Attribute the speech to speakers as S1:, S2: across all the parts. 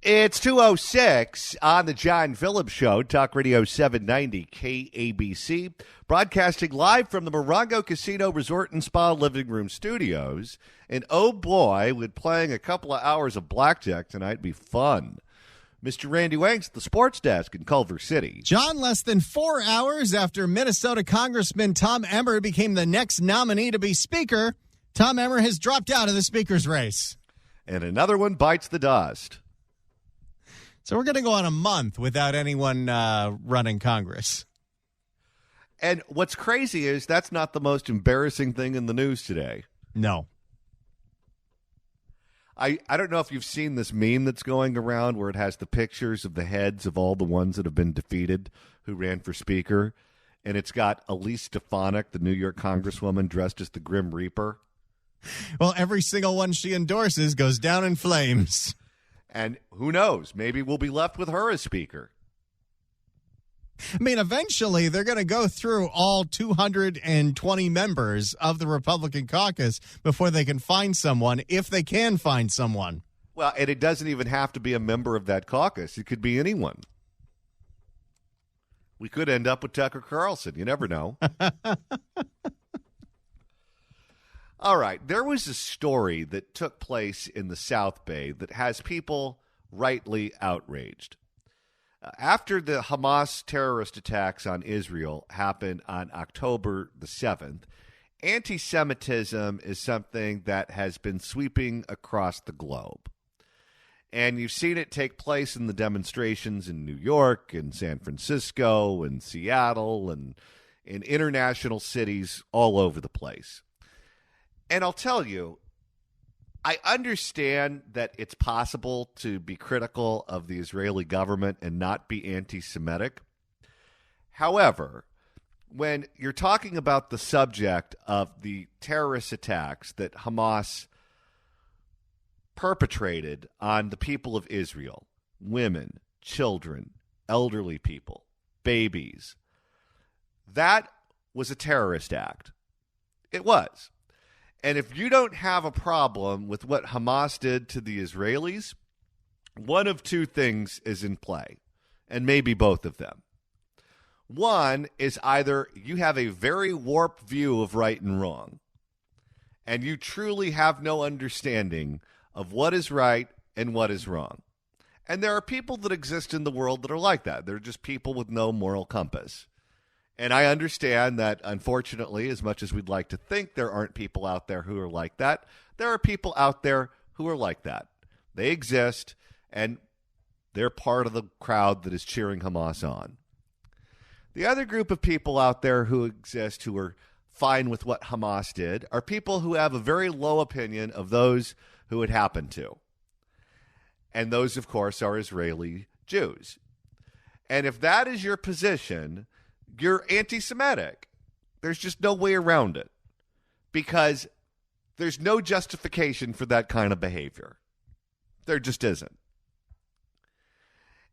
S1: It's 2:06 on the John Phillips Show, Talk Radio 790 KABC, broadcasting live from the Morongo Casino Resort and Spa Living Room Studios. And oh boy, would playing a couple of hours of blackjack tonight be fun. Mr. Randy Wanks, the sports desk in Culver City.
S2: John, less than 4 hours after Minnesota Congressman Tom Emmer became the next nominee to be Speaker, Tom Emmer has dropped out of the Speaker's race.
S1: And another one bites the dust.
S2: So we're going to go on a month without anyone running Congress.
S1: And what's crazy is that's not the most embarrassing thing in the news today.
S2: No.
S1: I don't know if you've seen this meme that's going around where it has the pictures of the heads of all the ones that have been defeated who ran for Speaker. And it's got Elise Stefanik, the New York Congresswoman, dressed as the Grim Reaper.
S2: Well, every single one she endorses goes down in flames.
S1: And who knows? Maybe we'll be left with her as Speaker.
S2: I mean, eventually they're going to go through all 220 members of the Republican caucus before they can find someone, if they can find someone.
S1: Well, and it doesn't even have to be a member of that caucus. It could be anyone. We could end up with Tucker Carlson. You never know. All right, there was a story that took place in the South Bay that has people rightly outraged. After the Hamas terrorist attacks on Israel happened on October the 7th, anti-Semitism is something that has been sweeping across the globe. And you've seen it take place in the demonstrations in New York and San Francisco and Seattle and in international cities all over the place. And I'll tell you, I understand that it's possible to be critical of the Israeli government and not be anti-Semitic. However, when you're talking about the subject of the terrorist attacks that Hamas perpetrated on the people of Israel, women, children, elderly people, babies, that was a terrorist act. It was. And if you don't have a problem with what Hamas did to the Israelis, one of two things is in play, and maybe both of them. One is either you have a very warped view of right and wrong, and you truly have no understanding of what is right and what is wrong. And there are people that exist in the world that are like that. They're just people with no moral compass. And I understand that, unfortunately, as much as we'd like to think there aren't people out there who are like that, there are people out there who are like that. They exist, and they're part of the crowd that is cheering Hamas on. The other group of people out there who exist who are fine with what Hamas did are people who have a very low opinion of those who it happened to. And those, of course, are Israeli Jews. And if that is your position, you're anti-Semitic. There's just no way around it because there's no justification for that kind of behavior. There just isn't.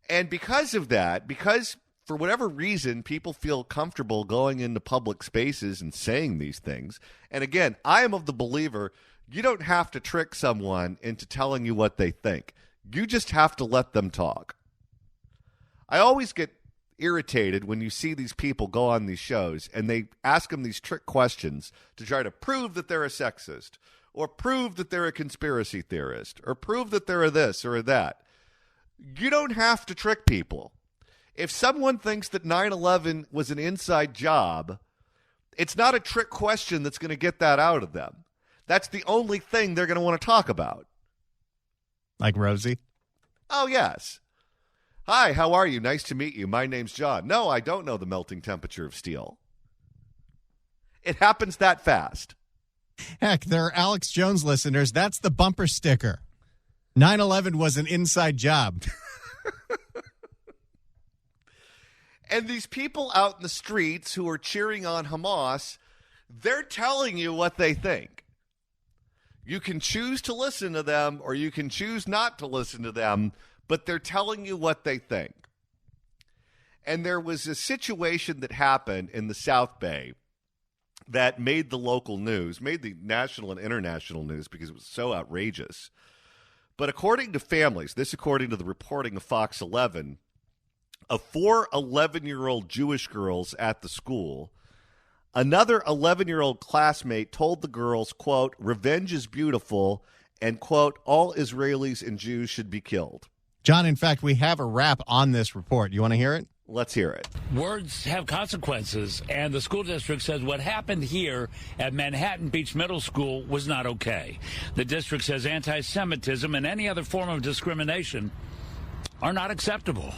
S1: And because of that, because for whatever reason people feel comfortable going into public spaces and saying these things, and again, I am of the believer you don't have to trick someone into telling you what they think. You just have to let them talk. I always get irritated when you see these people go on these shows and they ask them these trick questions to try to prove that they're a sexist or prove that they're a conspiracy theorist or prove that they're a this or a that. You don't have to trick people. If someone thinks that 9/11 was an inside job, it's not a trick question that's going to get that out of them. That's the only thing they're going to want to talk about.
S2: Like Rosie?
S1: Oh, yes. Hi, how are you? Nice to meet you. My name's John. No, I don't know the melting temperature of steel. It happens that fast.
S2: Heck, there are Alex Jones listeners. That's the bumper sticker. 9/11 was an inside job.
S1: And these people out in the streets who are cheering on Hamas, they're telling you what they think. You can choose to listen to them or you can choose not to listen to them, but they're telling you what they think. And there was a situation that happened in the South Bay that made the local news, made the national and international news because it was so outrageous. But according to families, this according to the reporting of Fox 11, of 4 11-year-old Jewish girls at the school, another 11-year-old classmate told the girls, quote, "Revenge is beautiful," and, quote, "all Israelis and Jews should be killed."
S2: John, in fact, we have a wrap on this report. You want to hear it?
S1: Let's hear it.
S3: Words have consequences, and the school district says what happened here at Manhattan Beach Middle School was not okay. The district says anti-Semitism and any other form of discrimination are not acceptable.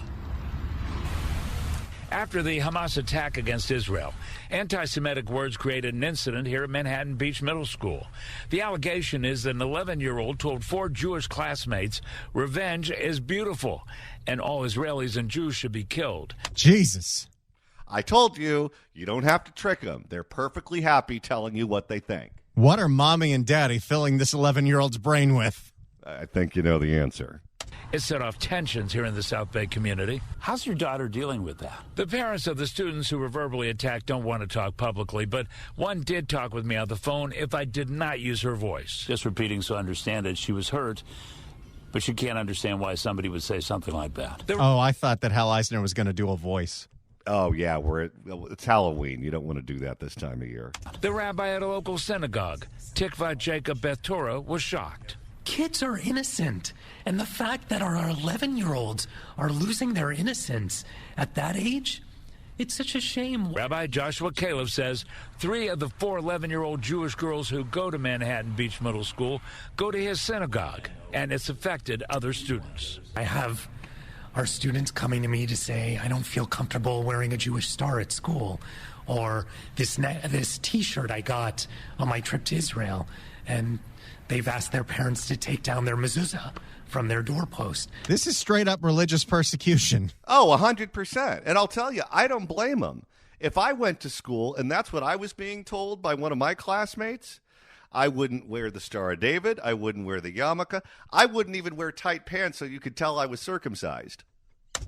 S3: After the Hamas attack against Israel, anti-Semitic words created an incident here at Manhattan Beach Middle School. The allegation is that an 11-year-old told 4 Jewish classmates, "Revenge is beautiful, and all Israelis and Jews should be killed."
S2: Jesus.
S1: I told you, you don't have to trick them. They're perfectly happy telling you what they think.
S2: What are mommy and daddy filling this 11-year-old's brain with?
S1: I think you know the answer.
S3: It set off tensions here in the South Bay community.
S4: How's your daughter dealing with that?
S3: The parents of the students who were verbally attacked don't want to talk publicly, but one did talk with me on the phone if I did not use her voice.
S4: Just repeating so I understand it. She was hurt, but she can't understand why somebody would say something like that.
S2: Oh, I thought that Hal Eisner was going to do a voice.
S1: Oh, yeah, it's Halloween. You don't want to do that this time of year.
S3: The rabbi at a local synagogue, Tikva Jacob Beth Torah, was shocked.
S5: Kids are innocent, and the fact that our 11-year-olds are losing their innocence at that age, it's such a shame.
S3: Rabbi Joshua Caleb says 3 of the 4 11-year-old Jewish girls who go to Manhattan Beach Middle School go to his synagogue, and it's affected other students.
S5: I have our students coming to me to say, "I don't feel comfortable wearing a Jewish star at school," or this T-shirt I got on my trip to Israel, and they've asked their parents to take down their mezuzah from their doorpost.
S2: This is straight up religious persecution.
S1: Oh, 100%. And I'll tell you, I don't blame them. If I went to school and that's what I was being told by one of my classmates, I wouldn't wear the Star of David. I wouldn't wear the yarmulke. I wouldn't even wear tight pants so you could tell I was circumcised.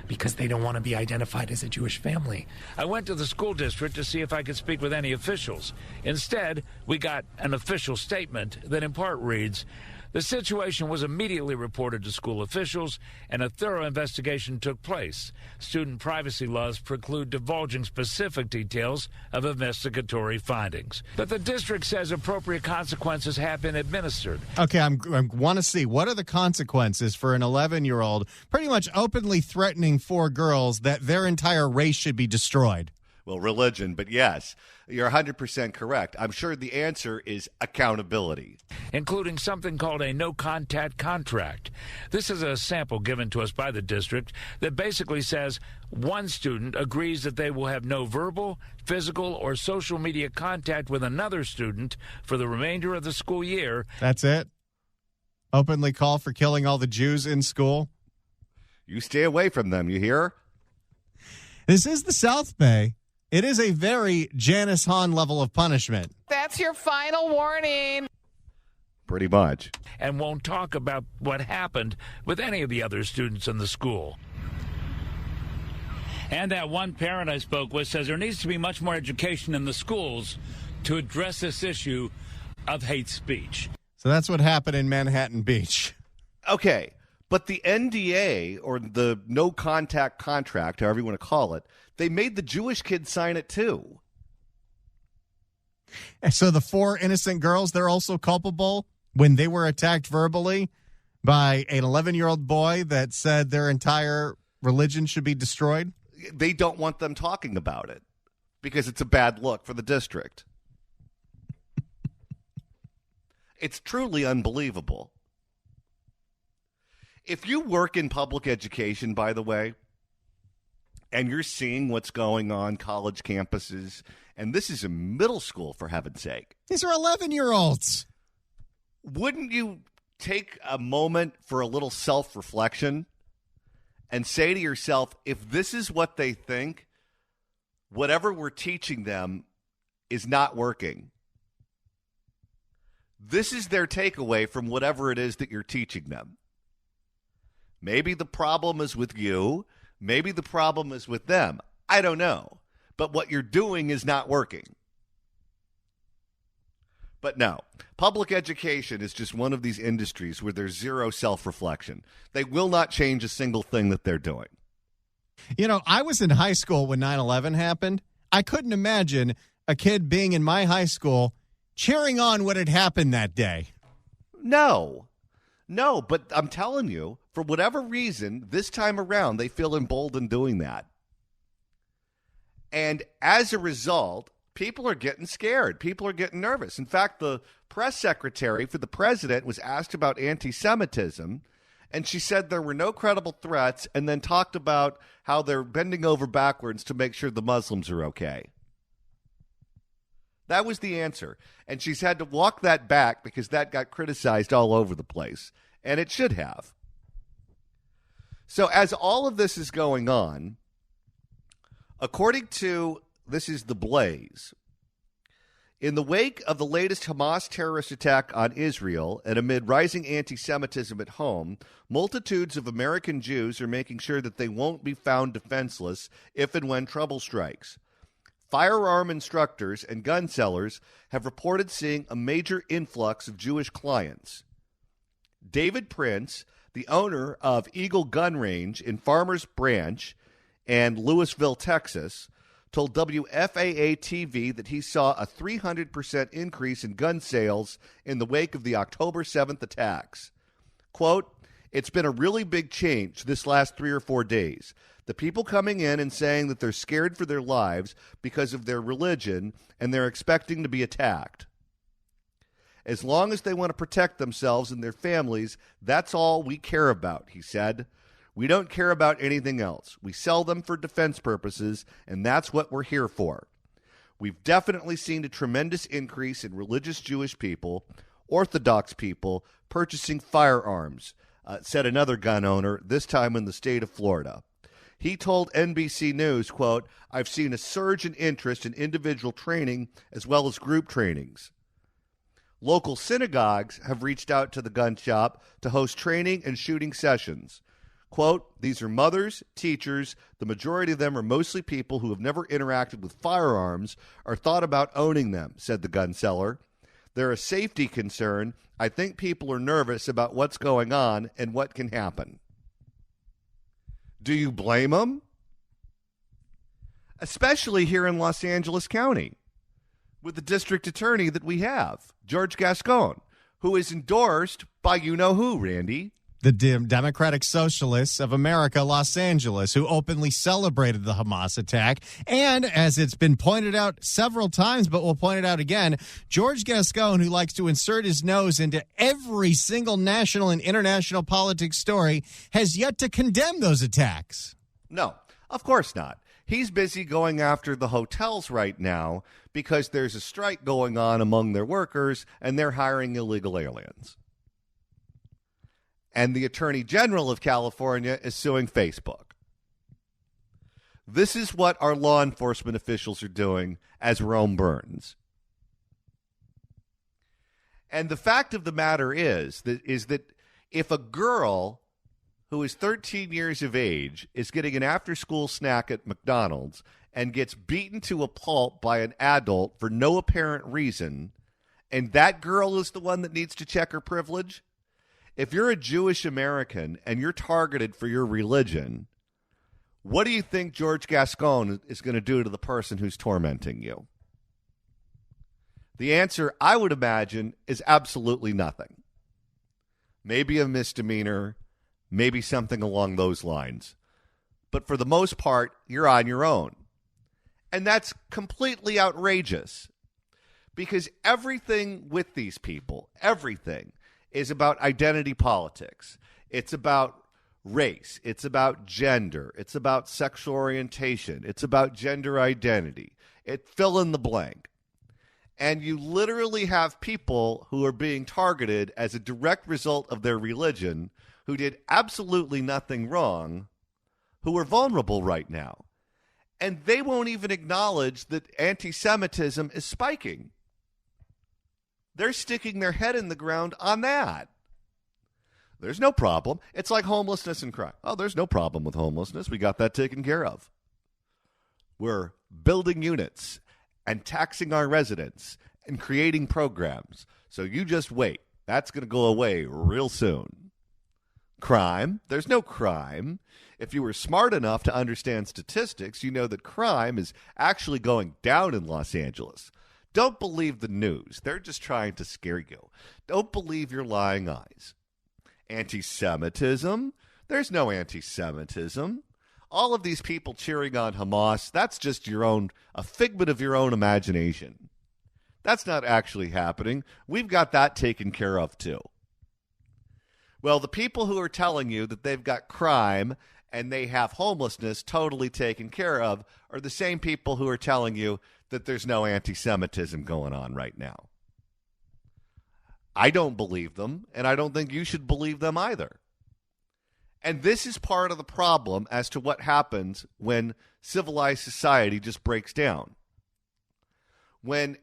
S5: Because they don't want to be identified as a Jewish family.
S3: I went to the school district to see if I could speak with any officials. Instead, we got an official statement that in part reads, "The situation was immediately reported to school officials, and a thorough investigation took place. Student privacy laws preclude divulging specific details of investigatory findings." But the district says appropriate consequences have been administered.
S2: Okay, I want to see, what are the consequences for an 11-year-old pretty much openly threatening 4 girls that their entire race should be destroyed?
S1: Well, religion, but yes, you're 100% correct. I'm sure the answer is accountability.
S3: Including something called a no-contact contract. This is a sample given to us by the district that basically says one student agrees that they will have no verbal, physical, or social media contact with another student for the remainder of the school year.
S2: That's it? Openly call for killing all the Jews in school?
S1: You stay away from them, you hear?
S2: This is the South Bay. It is a very Janice Hahn level of punishment.
S6: That's your final warning.
S1: Pretty much.
S3: And won't talk about what happened with any of the other students in the school. And that one parent I spoke with says there needs to be much more education in the schools to address this issue of hate speech.
S2: So that's what happened in Manhattan Beach.
S1: Okay, but the NDA, or the no contact contract, however you want to call it, they made the Jewish kids sign it too.
S2: So the 4 innocent girls, they're also culpable when they were attacked verbally by an 11-year-old boy that said their entire religion should be destroyed?
S1: They don't want them talking about it because it's a bad look for the district. It's truly unbelievable. If you work in public education, by the way, and you're seeing what's going on college campuses, and this is a middle school, for heaven's sake.
S2: These are 11-year-olds.
S1: Wouldn't you take a moment for a little self-reflection and say to yourself, if this is what they think, whatever we're teaching them is not working. This is their takeaway from whatever it is that you're teaching them. Maybe the problem is with you. Maybe the problem is with them. I don't know. But what you're doing is not working. But no, public education is just one of these industries where there's zero self-reflection. They will not change a single thing that they're doing.
S2: You know, I was in high school when 9/11 happened. I couldn't imagine a kid being in my high school cheering on what had happened that day.
S1: No, but I'm telling you, for whatever reason, this time around, they feel emboldened doing that. And as a result, people are getting scared. People are getting nervous. In fact, the press secretary for the president was asked about anti-Semitism, and she said there were no credible threats, and then talked about how they're bending over backwards to make sure the Muslims are okay. That was the answer. And she's had to walk that back because that got criticized all over the place. And it should have. So as all of this is going on, according to, this is The Blaze, in the wake of the latest Hamas terrorist attack on Israel and amid rising anti-Semitism at home, multitudes of American Jews are making sure that they won't be found defenseless if and when trouble strikes. Firearm instructors and gun sellers have reported seeing a major influx of Jewish clients. David Prince, the owner of Eagle Gun Range in Farmers Branch and Louisville, Texas, told WFAA-TV that he saw a 300% increase in gun sales in the wake of the October 7th attacks. Quote, "It's been a really big change this last 3 or 4 days. The people coming in and saying that they're scared for their lives because of their religion and they're expecting to be attacked. As long as they want to protect themselves and their families, that's all we care about," he said. "We don't care about anything else. We sell them for defense purposes, and that's what we're here for. We've definitely seen a tremendous increase in religious Jewish people, Orthodox people, purchasing firearms," said another gun owner, this time in the state of Florida. He told NBC News, quote, "I've seen a surge in interest in individual training as well as group trainings. Local synagogues have reached out to the gun shop to host training and shooting sessions. Quote, "These are mothers, teachers. The majority of them are mostly people who have never interacted with firearms or thought about owning them," said the gun seller. "They're a safety concern. I think people are nervous about what's going on and what can happen." Do you blame them? Especially here in Los Angeles County, with the district attorney that we have, George Gascon, who is endorsed by you-know-who, Randy.
S2: The Democratic Socialists of America, Los Angeles, who openly celebrated the Hamas attack. And as it's been pointed out several times, but we'll point it out again, George Gascon, who likes to insert his nose into every single national and international politics story, has yet to condemn those attacks.
S1: No, of course not. He's busy going after the hotels right now because there's a strike going on among their workers and they're hiring illegal aliens. And the Attorney General of California is suing Facebook. This is what our law enforcement officials are doing as Rome burns. And the fact of the matter is that if a girl who is 13 years of age is getting an after-school snack at McDonald's and gets beaten to a pulp by an adult for no apparent reason, and that girl is the one that needs to check her privilege, if you're a Jewish American and you're targeted for your religion, what do you think George Gascon is going to do to the person who's tormenting you? The answer, I would imagine, is absolutely nothing. Maybe a misdemeanor, maybe something along those lines. But for the most part, you're on your own. And that's completely outrageous because everything with these people, everything, is about identity politics. It's about race. It's about gender. It's about sexual orientation. It's about gender identity. Fill in the blank. And you literally have people who are being targeted as a direct result of their religion who did absolutely nothing wrong, who are vulnerable right now. And they won't even acknowledge that anti-Semitism is spiking. They're sticking their head in the ground on that. There's no problem. It's like homelessness and crime. Oh, there's no problem with homelessness. We got that taken care of. We're building units and taxing our residents and creating programs. So you just wait. That's going to go away real soon. Crime. There's no crime. If you were smart enough to understand statistics, you know that crime is actually going down in Los Angeles. Don't believe the news. They're just trying to scare you. Don't believe your lying eyes. Anti-Semitism. There's no anti-Semitism. All of these people cheering on Hamas, that's just a figment of your own imagination. That's not actually happening. We've got that taken care of too. Well, the people who are telling you that they've got crime and they have homelessness totally taken care of are the same people who are telling you that there's no anti-Semitism going on right now. I don't believe them, and I don't think you should believe them either. And this is part of the problem as to what happens when civilized society just breaks down. When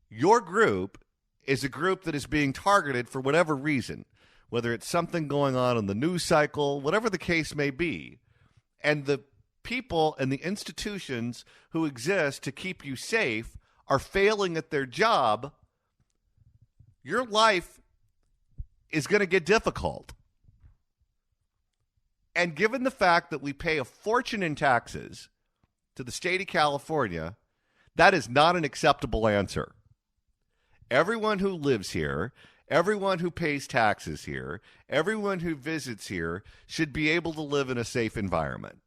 S1: your group is a group that is being targeted for whatever reason, whether it's something going on in the news cycle, whatever the case may be, and the people and the institutions who exist to keep you safe are failing at their job, your life is going to get difficult. And given the fact that we pay a fortune in taxes to the state of California, that is not an acceptable answer. Everyone who lives here, everyone who pays taxes here, everyone who visits here should be able to live in a safe environment.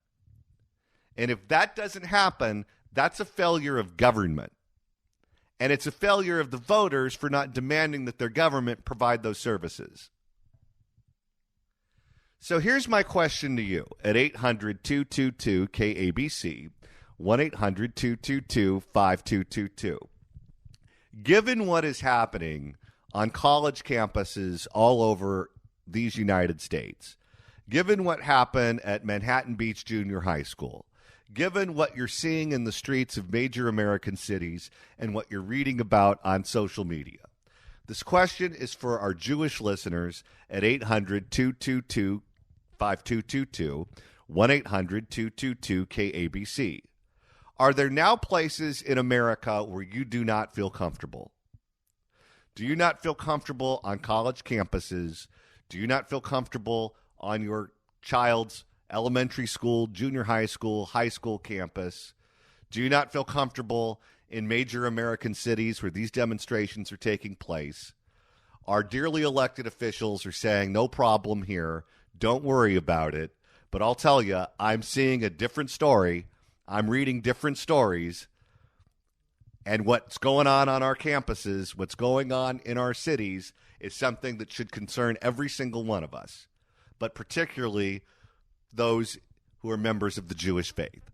S1: And if that doesn't happen, that's a failure of government. And it's a failure of the voters for not demanding that their government provide those services. So here's my question to you at 800-222-KABC, 1-800-222-5222. Given what is happening on college campuses all over these United States, given what happened at Manhattan Beach Junior High School, given what you're seeing in the streets of major American cities and what you're reading about on social media, this question is for our Jewish listeners at 800-222-5222, 1-800-222-KABC. Are there now places in America where you do not feel comfortable? Do you not feel comfortable on college campuses? Do you not feel comfortable on your child's elementary school, junior high school campus? Do you not feel comfortable in major American cities where these demonstrations are taking place? Our dearly elected officials are saying, no problem here. Don't worry about it. But I'll tell you, I'm seeing a different story. I'm reading different stories. And what's going on our campuses, what's going on in our cities is something that should concern every single one of us, but particularly those who are members of the Jewish faith.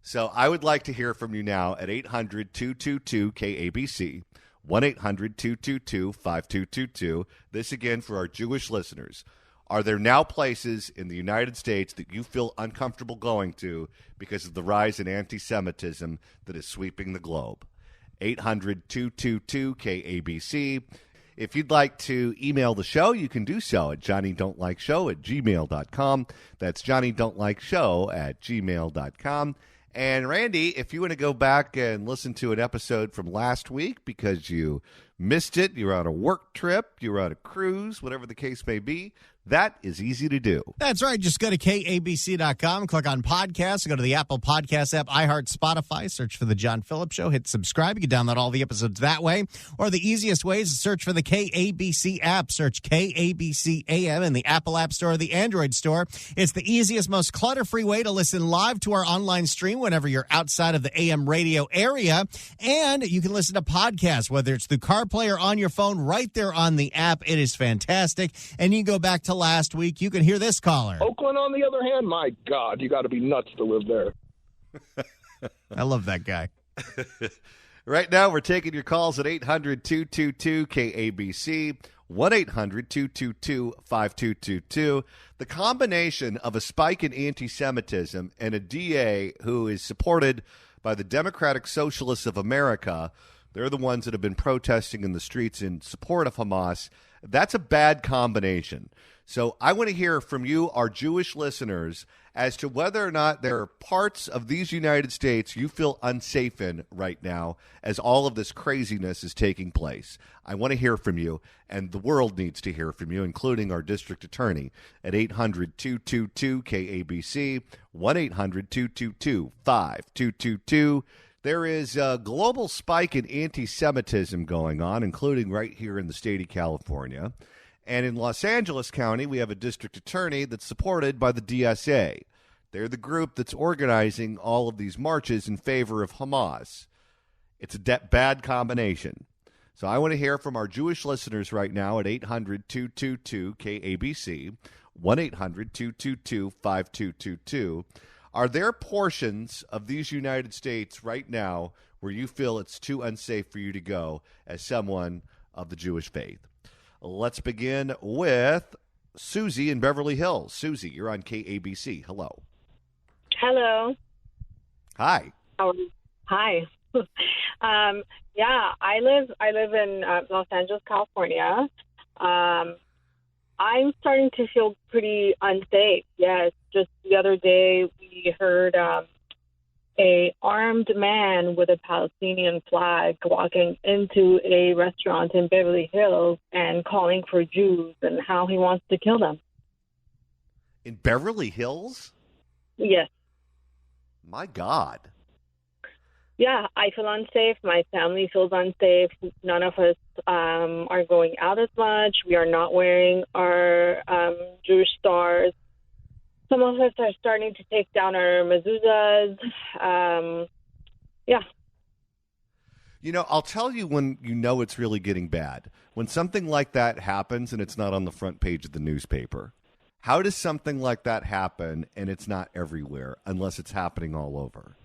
S1: So I would like to hear from you now at 800-222-KABC, 1-800-222-5222. This again for our Jewish listeners. Are there now places in the United States that you feel uncomfortable going to because of the rise in anti-Semitism that is sweeping the globe? 800-222-KABC. If you'd like to email the show, you can do so at johnnydon'tlikeshow@gmail.com. That's johnnydon'tlikeshow@gmail.com. And Randy, if you want to go back and listen to an episode from last week because you missed it, you were on a work trip, you were on a cruise, whatever the case may be, that is easy to do.
S2: That's right. Just go to KABC.com, click on podcasts, go to the Apple Podcast app, iHeart, Spotify, search for The John Phillips Show, hit subscribe. You can download all the episodes that way. Or the easiest way is to search for the KABC app. Search KABC AM in the Apple App Store or the Android Store. It's the easiest, most clutter-free way to listen live to our online stream whenever you're outside of the AM radio area. And you can listen to podcasts, whether it's through CarPlay or on your phone, right there on the app. It is fantastic. And you can go back to last week. You can hear this caller.
S7: Oakland, on the other hand, my God, you got to be nuts to live there.
S2: I love that guy.
S1: Right now, we're taking your calls at 800-222-KABC, 1-800-222-5222. The combination of a spike in anti-Semitism and a DA who is supported by the Democratic Socialists of America They're the ones that have been protesting in the streets in support of Hamas. That's a bad combination. So I want to hear from you, our Jewish listeners, as to whether or not there are parts of these United States you feel unsafe in right now as all of this craziness is taking place. I want to hear from you, and the world needs to hear from you, including our district attorney at 800-222-KABC, 1-800-222-5222. There is a global spike in anti-Semitism going on, including right here in the state of California. And in Los Angeles County, we have a district attorney that's supported by the DSA. They're the group that's organizing all of these marches in favor of Hamas. It's a bad combination. So I want to hear from our Jewish listeners right now at 800-222-KABC, 1-800-222-5222. Are there portions of these United States right now where you feel it's too unsafe for you to go as someone of the Jewish faith? Let's begin with Susie in Beverly Hills. Susie, you're on KABC. Hello.
S8: Hello.
S1: Hi.
S8: Hi. Yeah, I live in Los Angeles, California. I'm starting to feel pretty unsafe. Yes, just the other day we heard a armed man with a Palestinian flag walking into a restaurant in Beverly Hills and calling for Jews and how he wants to kill them.
S1: In Beverly Hills?
S8: Yes.
S1: My God.
S8: Yeah, I feel unsafe. My family feels unsafe. None of us are going out as much. We are not wearing our Jewish stars. Some of us are starting to take down our mezuzahs. Yeah.
S1: You know, I'll tell you when you know it's really getting bad. When something like that happens and it's not on the front page of the newspaper. How does something like that happen and it's not everywhere unless it's happening all over?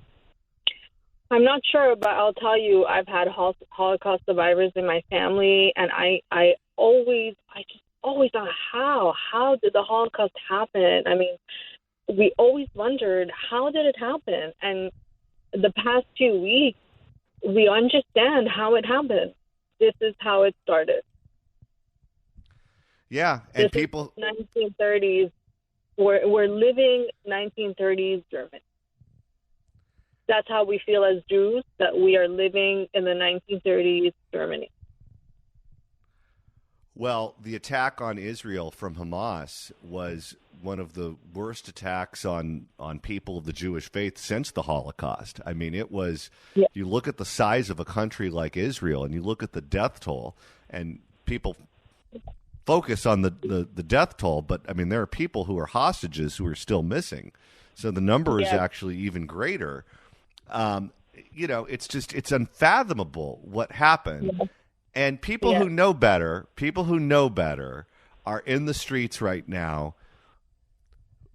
S8: I'm not sure, but I'll tell you, I've had Holocaust survivors in my family, and I just always thought, how did the Holocaust happen? I mean, we always wondered, how did it happen? And the past few weeks, we understand how it happened. This is how it started.
S1: Yeah, and
S8: this
S1: people...
S8: 1930s, we're living 1930s Germany. That's how we feel as Jews, that we are living in the 1930s Germany.
S1: Well, the attack on Israel from Hamas was one of the worst attacks on people of the Jewish faith since the Holocaust. I mean, it was,
S8: yeah.
S1: You look at the size of a country like Israel and you look at the death toll, and people focus on the death toll, but I mean, there are people who are hostages who are still missing. So the number is actually even greater. You know, it's unfathomable what happened.
S8: Yeah.
S1: And people who know better are in the streets right now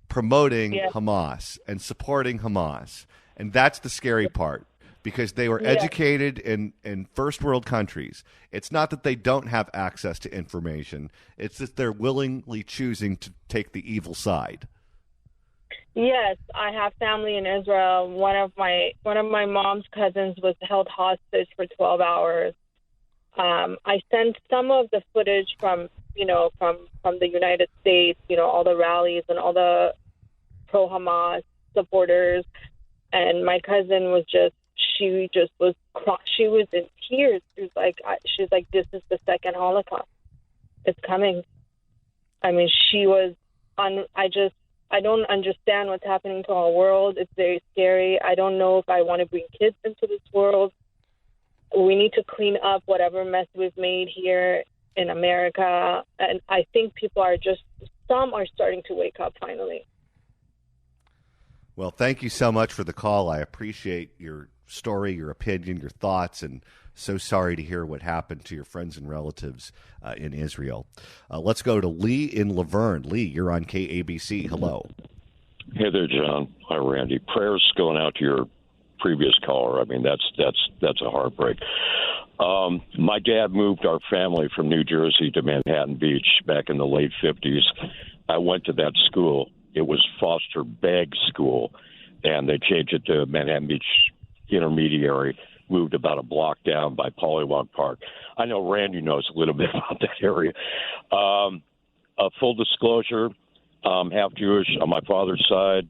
S1: promoting Hamas and supporting Hamas. And that's the scary part, because they were educated in first world countries. It's not that they don't have access to information. It's that they're willingly choosing to take the evil side.
S8: Yes, I have family in Israel. One of my mom's cousins was held hostage for 12 hours. I sent some of the footage from the United States, all the rallies and all the pro-Hamas supporters, and my cousin was she was in tears. She's like, this is the second Holocaust. It's coming. I mean, she was I don't understand what's happening to our world. It's very scary. I don't know if I want to bring kids into this world. We need to clean up whatever mess we've made here in America. And I think people some are starting to wake up finally.
S1: Well, thank you so much for the call. I appreciate your story, your opinion, your thoughts, and so sorry to hear what happened to your friends and relatives in Israel. Let's go to Lee in Laverne. Lee, you're on KABC. Hello.
S9: Hey there, John. Hi, Randy. Prayers going out to your previous caller. I mean, that's a heartbreak. My dad moved our family from New Jersey to Manhattan Beach back in the late 50s. I went to that school. It was Foster Begg School, and they changed it to Manhattan Beach Intermediary. moved about a block down by Pollywog Park. I know Randy knows a little bit about that area. Full disclosure, I'm half Jewish on my father's side,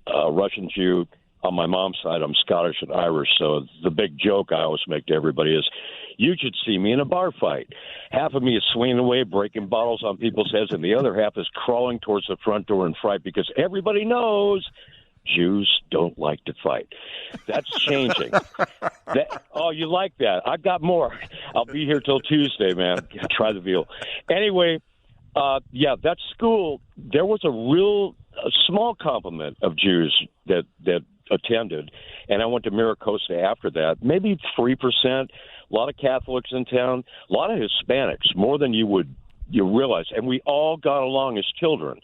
S9: Russian Jew. On my mom's side, I'm Scottish and Irish. So the big joke I always make to everybody is, you should see me in a bar fight. Half of me is swinging away, breaking bottles on people's heads, and the other half is crawling towards the front door in fright because everybody knows Jews don't like to fight. That's changing. Oh, you like that? I've got more. I'll be here till Tuesday, man. Try the veal. Anyway, that school, there was a small complement of Jews that attended, and I went to Maricosta after that. Maybe 3%. A lot of Catholics in town, a lot of Hispanics, more than you realize, and we all got along as children.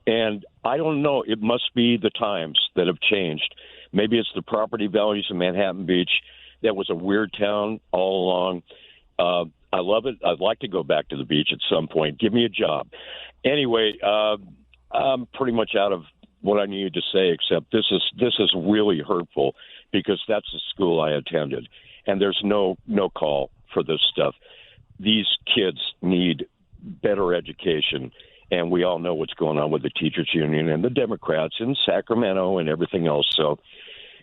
S9: And I don't know, it must be the times that have changed. Maybe it's the property values in Manhattan Beach. That was a weird town all along. I love it. I'd like to go back to the beach at some point. Give me a job. Anyway, I'm pretty much out of what I needed to say, except this is really hurtful because that's the school I attended, and there's no call for this stuff. These kids need better education, and we all know what's going on with the teachers union and the Democrats in Sacramento and everything else. So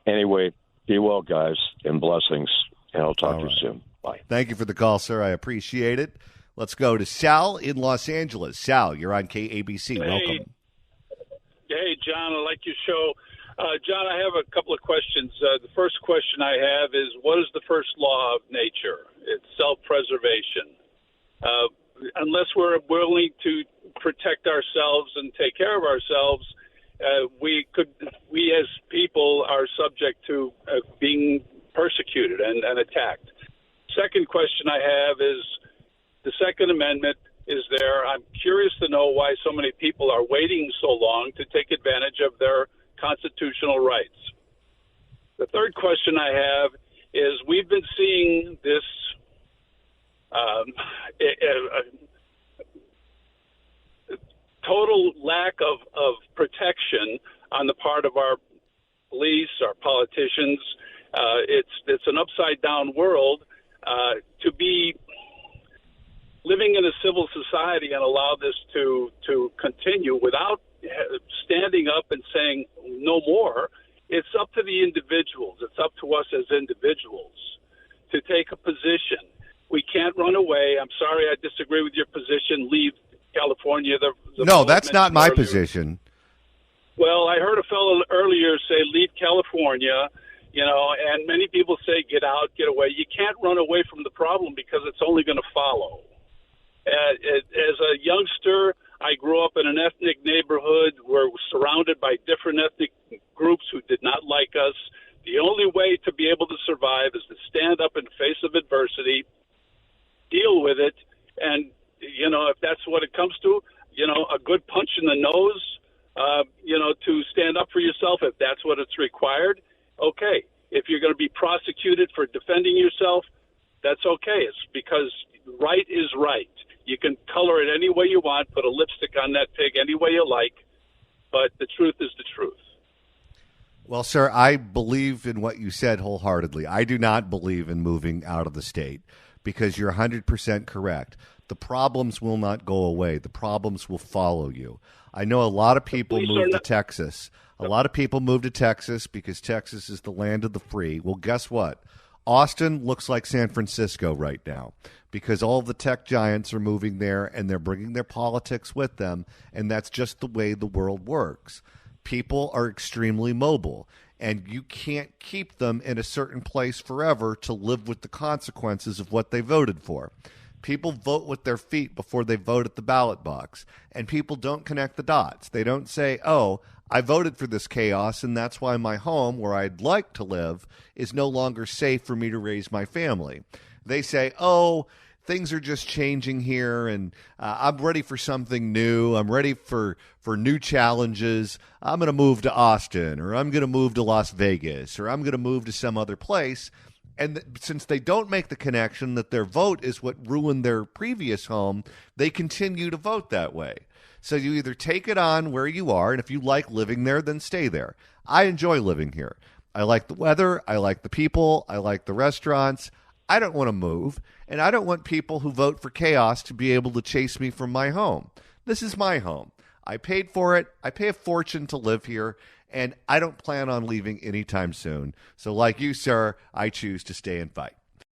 S9: anyway, be well, guys, and blessings, and I'll talk to you soon. Bye.
S1: Thank you for the call, sir. I appreciate it. Let's go to Sal in Los Angeles. Sal, you're on KABC.
S10: Hey.
S1: Welcome.
S10: Hey, John, I like your show. John, I have a couple of questions. The first question I have is, what is the first law of nature? It's self-preservation. Unless we're willing to protect ourselves and take care of ourselves, we as people are subject to being persecuted and attacked. Second question I have is, the Second Amendment is there. I'm curious to know why so many people are waiting so long to take advantage of their constitutional rights. The third question I have is, we've been seeing this total lack of protection on the part of our police, our politicians. It's an upside down world. To be living in a civil society and allow this to continue without standing up and saying no more, it's up to the individuals. It's up to us as individuals to take a position. We can't run away. I'm sorry, I disagree with your position. Leave California.
S1: No, that's not my position.
S10: Well, I heard a fellow earlier say leave California, and many people say get out, get away. You can't run away from the problem because it's only going to follow. As a youngster, I grew up in an ethnic neighborhood where we're surrounded by different ethnic groups who did not like us. The only way to be able to survive is to stand up in the face of adversity, deal with it, and, if that's what it comes to, a good punch in the nose, to stand up for yourself, if that's what it's required, okay. If you're going to be prosecuted for defending yourself, that's okay. It's because right is right. You can color it any way you want, put a lipstick on that pig any way you like, but the truth is the truth.
S1: Well, sir, I believe in what you said wholeheartedly. I do not believe in moving out of the state because you're 100% correct. The problems will not go away. The problems will follow you. I know a lot of people move to Texas. A lot of people move to Texas because Texas is the land of the free. Well, guess what? Austin looks like San Francisco right now because all the tech giants are moving there and they're bringing their politics with them, and that's just the way the world works. People are extremely mobile, and you can't keep them in a certain place forever to live with the consequences of what they voted for. People vote with their feet before they vote at the ballot box, and people don't connect the dots. They don't say, oh, I voted for this chaos, and that's why my home, where I'd like to live, is no longer safe for me to raise my family. They say, oh, things are just changing here, and I'm ready for something new. I'm ready for new challenges. I'm going to move to Austin, or I'm going to move to Las Vegas, or I'm going to move to some other place. And since they don't make the connection that their vote is what ruined their previous home, they continue to vote that way. So you either take it on where you are, and if you like living there, then stay there. I enjoy living here. I like the weather. I like the people. I like the restaurants. I don't want to move, and I don't want people who vote for chaos to be able to chase me from my home. This is my home. I paid for it. I pay a fortune to live here, and I don't plan on leaving anytime soon. So like you, sir, I choose to stay and fight.